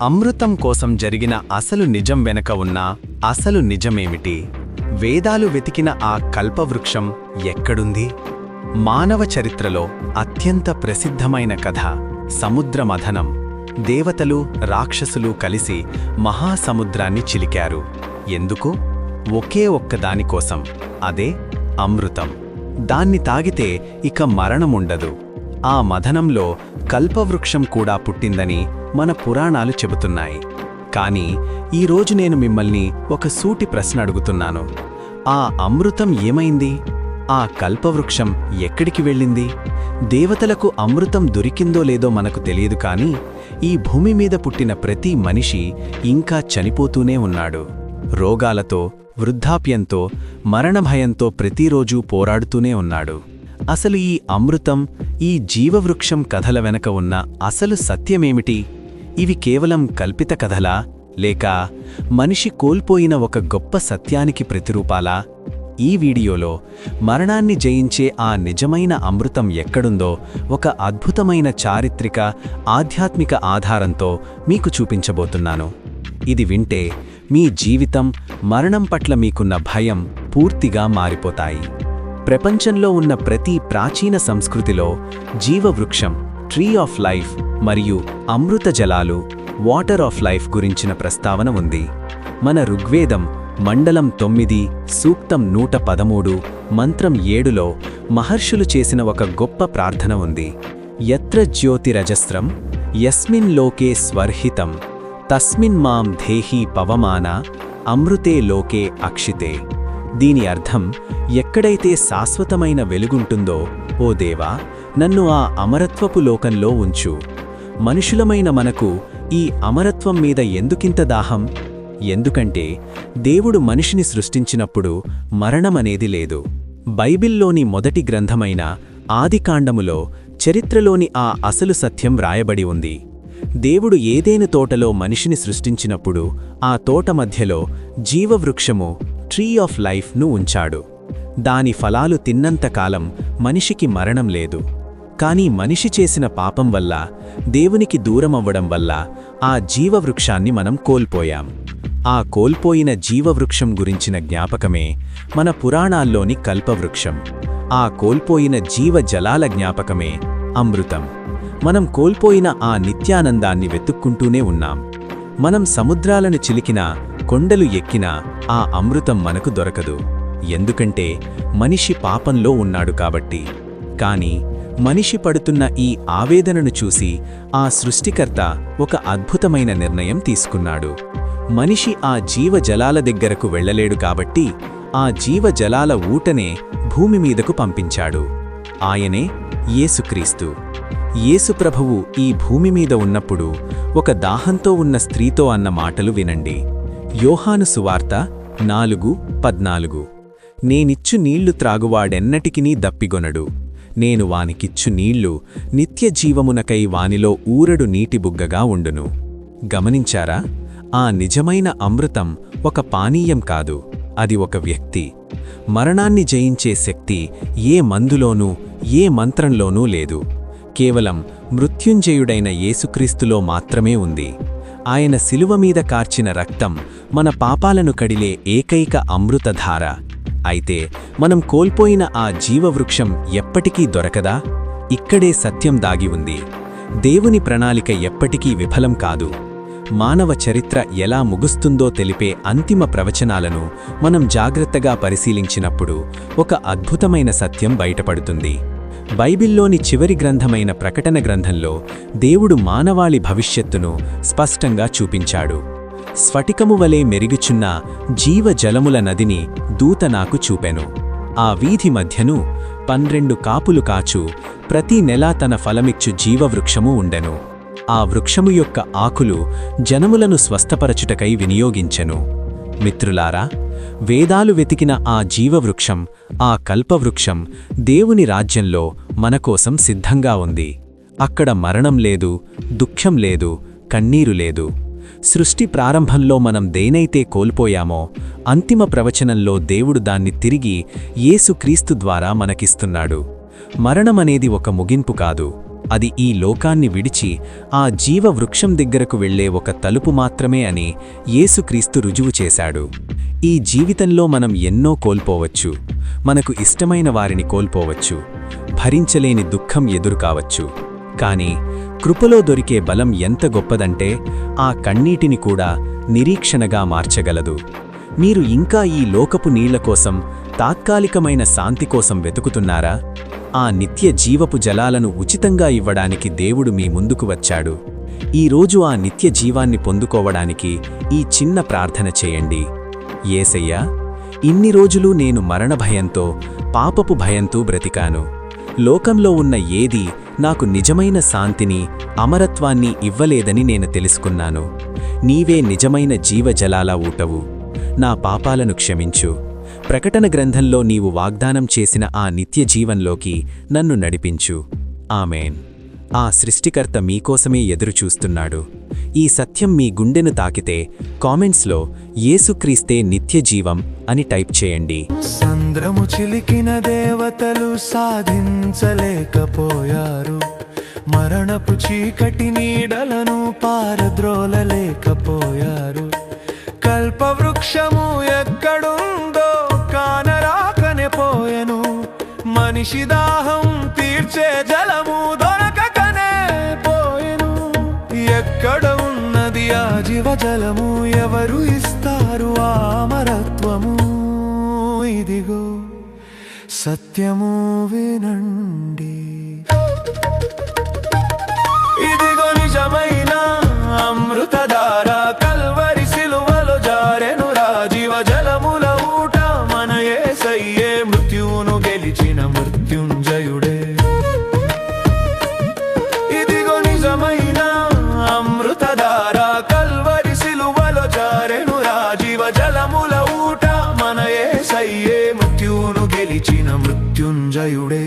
అమృతం కోసం జరిగిన అసలు నిజం వెనక ఉన్న అసలు నిజమేమిటి? వేదాలు వెతికిన ఆ కల్పవృక్షం ఎక్కడుంది? మానవ చరిత్రలో అత్యంత ప్రసిద్ధమైన కథ సముద్రమథనం. దేవతలు రాక్షసులు కలిసి మహాసముద్రాన్ని చిలికారు. ఎందుకు? ఒకే ఒక్కదానికోసం, అదే అమృతం. దాన్ని తాగితే ఇక మరణముండదు. ఆ మథనంలో కల్పవృక్షం కూడా పుట్టిందని మన పురాణాలు చెబుతున్నాయి. కానీ ఈరోజు నేను మిమ్మల్ని ఒక సూటి ప్రశ్న అడుగుతున్నాను. ఆ అమృతం ఏమైంది? ఆ కల్పవృక్షం ఎక్కడికి వెళ్ళింది? దేవతలకు అమృతం దొరికిందో లేదో మనకు తెలియదు, కానీ ఈ భూమి మీద పుట్టిన ప్రతి మనిషి ఇంకా చనిపోతూనే ఉన్నాడు. రోగాలతో, వృద్ధాప్యంతో, మరణభయంతో ప్రతిరోజూ పోరాడుతూనే ఉన్నాడు. అసలు ఈ అమృతం, ఈ జీవవృక్షం కథల వెనక ఉన్న అసలు సత్యమేమిటి? ఇవి కేవలం కల్పిత కథలా, లేక మనిషి కోల్పోయిన ఒక గొప్ప సత్యానికి ప్రతిరూపాలా? ఈ వీడియోలో మరణాన్ని జయించే ఆ నిజమైన అమృతం ఎక్కడుందో ఒక అద్భుతమైన చారిత్రక, ఆధ్యాత్మిక ఆధారంతో మీకు చూపించబోతున్నాను. ఇది వింటే మీ జీవితం, మరణం పట్ల మీకున్న భయం పూర్తిగా మారిపోతాయి. ప్రపంచంలో ఉన్న ప్రతి ప్రాచీన సంస్కృతిలో జీవవృక్షం, ట్రీ ఆఫ్ లైఫ్ మరియు అమృత జలాలు, వాటర్ ఆఫ్ లైఫ్ గురించిన ప్రస్తావన ఉంది. మన ఋగ్వేదం మండలం 9, సూక్తం 113, మంత్రం 7లో మహర్షులు చేసిన ఒక గొప్ప ప్రార్థన ఉంది. యత్ర జ్యోతిరజస్రం యస్మిన్ లోకే స్వర్హితం తస్మిన్ మాం ధేహి పవమాన అమృతే లోకే అక్షితే. దీని అర్థం, ఎక్కడైతే శాశ్వతమైన వెలుగుంటుందో ఓ దేవా, నన్ను ఆ అమరత్వపు లోకంలో ఉంచు. మనుషులమైన మనకు ఈ అమరత్వం మీద ఎందుకింత దాహం? ఎందుకంటే దేవుడు మనిషిని సృష్టించినప్పుడు మరణమనేది లేదు. బైబిల్లోని మొదటి గ్రంథమైన ఆదికాండములో చరిత్రలోని ఆ అసలు సత్యం వ్రాయబడి ఉంది. దేవుడు ఏదేను తోటలో మనిషిని సృష్టించినప్పుడు ఆ తోట మధ్యలో జీవవృక్షము, ట్రీ ఆఫ్ లైఫ్ను ఉంచాడు. దాని ఫలాలు తిన్నంతకాలం మనిషికి మరణం లేదు. కానీ మనిషి చేసిన పాపం వల్ల, దేవునికి దూరమవ్వడం వల్ల ఆ జీవవృక్షాన్ని మనం కోల్పోయాం. ఆ కోల్పోయిన జీవవృక్షం గురించిన జ్ఞాపకమే మన పురాణాల్లోని కల్పవృక్షం. ఆ కోల్పోయిన జీవజలాల జ్ఞాపకమే అమృతం. మనం కోల్పోయిన ఆ నిత్యానందాన్ని వెతుక్కుంటూనే ఉన్నాం. మనం సముద్రాలను చిలికినా, కొండలు ఎక్కినా ఆ అమృతం మనకు దొరకదు. ఎందుకంటే మనిషి పాపంలో ఉన్నాడు కాబట్టి. కాని మనిషి పడుతున్న ఈ ఆవేదనను చూసి ఆ సృష్టికర్త ఒక అద్భుతమైన నిర్ణయం తీసుకున్నాడు. మనిషి ఆ జీవజలాల దగ్గరకు వెళ్ళలేడు కాబట్టి ఆ జీవజలాల ఊటనే భూమి మీదకు పంపించాడు. ఆయనే యేసుక్రీస్తు. యేసుప్రభువు ఈ భూమి మీద ఉన్నప్పుడు ఒక దాహంతో ఉన్న స్త్రీతో అన్న మాటలు వినండి. యోహాను సువార్త 4:14. నేనిచ్చు నీళ్లు త్రాగువాడెన్నటికినీ దప్పిగొనడు. నేను వానికిచ్చు నీళ్లు నిత్యజీవమునకై వానిలో ఊరడు నీటిబుగ్గగా ఉండును. గమనించారా? ఆ నిజమైన అమృతం ఒక పానీయం కాదు, అది ఒక వ్యక్తి. మరణాన్ని జయించే శక్తి ఏ మందులోనూ, ఏ మంత్రంలోనూ లేదు. కేవలం మృత్యుంజయుడైన యేసుక్రీస్తులో మాత్రమే ఉంది. ఆయన శిలువ మీద కార్చిన రక్తం మన పాపాలను కడిలే ఏకైక అమృతధార. అయితే మనం కోల్పోయిన ఆ జీవవృక్షం ఎప్పటికీ దొరకదా? ఇక్కడే సత్యం దాగి ఉంది. దేవుని ప్రణాళిక ఎప్పటికీ విఫలం కాదు. మానవ చరిత్ర ఎలా ముగుస్తుందో తెలిపే అంతిమ ప్రవచనాలను మనం జాగ్రత్తగా పరిశీలించినప్పుడు ఒక అద్భుతమైన సత్యం బయటపడుతుంది. బైబిల్లోని చివరి గ్రంథమైన ప్రకటన గ్రంథంలో దేవుడు మానవాళి భవిష్యత్తును స్పష్టంగా చూపించాడు. స్ఫటికము వలె మెరుగుచున్న జీవజలముల నదిని దూత నాకు చూపెను. ఆ వీధి మధ్యను 12 కాపులు కాచు, ప్రతి నెలా తన ఫలమిచ్చు జీవవృక్షము ఉండెను. ఆ వృక్షము యొక్క ఆకులు జనములను స్వస్థపరచుటకై వినియోగించెను. మిత్రులారా, వేదాలు వెతికిన ఆ జీవవృక్షం, ఆ కల్పవృక్షం దేవుని రాజ్యంలో మనకోసం సిద్ధంగా ఉంది. అక్కడ మరణం లేదు, దుఃఖం లేదు, కన్నీరు లేదు. సృష్టి ప్రారంభంలో మనం దేనైతే కోల్పోయామో, అంతిమ ప్రవచనంలో దేవుడు దాన్ని తిరిగి యేసుక్రీస్తు ద్వారా మనకిస్తున్నాడు. మరణమనేది ఒక ముగింపు కాదు, అది ఈ లోకాన్ని విడిచి ఆ జీవ వృక్షం దగ్గరకు వెళ్లే ఒక తలుపు మాత్రమే అని యేసుక్రీస్తు రుజువు చేశాడు. ఈ జీవితంలో మనం ఎన్నో కోల్పోవచ్చు, మనకు ఇష్టమైన వారిని కోల్పోవచ్చు, భరించలేని దుఃఖం ఎదురుకావచ్చు. కాని కృపలో దొరికే బలం ఎంత గొప్పదంటే ఆ కన్నీటిని కూడా నిరీక్షణగా మార్చగలదు. మీరు ఇంకా ఈ లోకపు నీళ్ల కోసం, తాత్కాలికమైన శాంతి కోసం వెతుకుతున్నారా? ఆ నిత్య జీవపు జలాలను ఉచితంగా ఇవ్వడానికి దేవుడు మీ ముందుకు వచ్చాడు. ఈరోజు ఆ నిత్య జీవాన్ని పొందుకోవడానికి ఈ చిన్న ప్రార్థన చేయండి. యేసయ్యా, ఇన్ని రోజులు నేను మరణ భయంతో, పాపపు భయంతో బ్రతికాను. లోకంలో ఉన్న ఏదీ నాకు నిజమైన శాంతిని, అమరత్వాన్ని ఇవ్వలేదని నేను తెలుసుకున్నాను. నీవే నిజమైన జీవజలాల ఊటవు. నా పాపాలను క్షమించు. ప్రకటన గ్రంథంలో నీవు వాగ్దానం చేసిన ఆ నిత్య జీవంలోకి నన్ను నడిపించు. ఆమేన్. ఆ సృష్టికర్త మీకోసమే ఎదురుచూస్తున్నాడు. ఈ సత్యం మీ గుండెను తాకితే కామెంట్స్లో యేసుక్రీస్తే నిత్య జీవం అని టైప్ చేయండి. సంద్రము చిలికిన దేవతలు సాధించలేకపోయారు, మరణపు చీకటి నీడలను పారద్రోలలేకపోయారు. కల్పవృక్షము ఎక్కడుందో కానరాకనే పోయెను, మనిషి దాహం తీర్చే జలము దొరకకనే పోయెను. ఎక్కడ ఉన్నది ఆ జీవజలము? ఎవరు ఇస్తారు ఆ అమరత్వము? ఇదిగో సత్యము వినండి, ఇదిగో నిజమైన అమృతధార, కల్వరి సిలువలో జారెనురా జీవజలముల ఊట. మన యేసయ్యే మృత్యువును గెలిచిన మృత్యుంజయుడే. ఇదిగో నిజమైన అమృతధార, కల్వరి సిలువలో జారెనురా జీవజలముల ఊట. మన యేసయ్యే మృత్యువును గెలిచిన మృత్యుంజయుడే.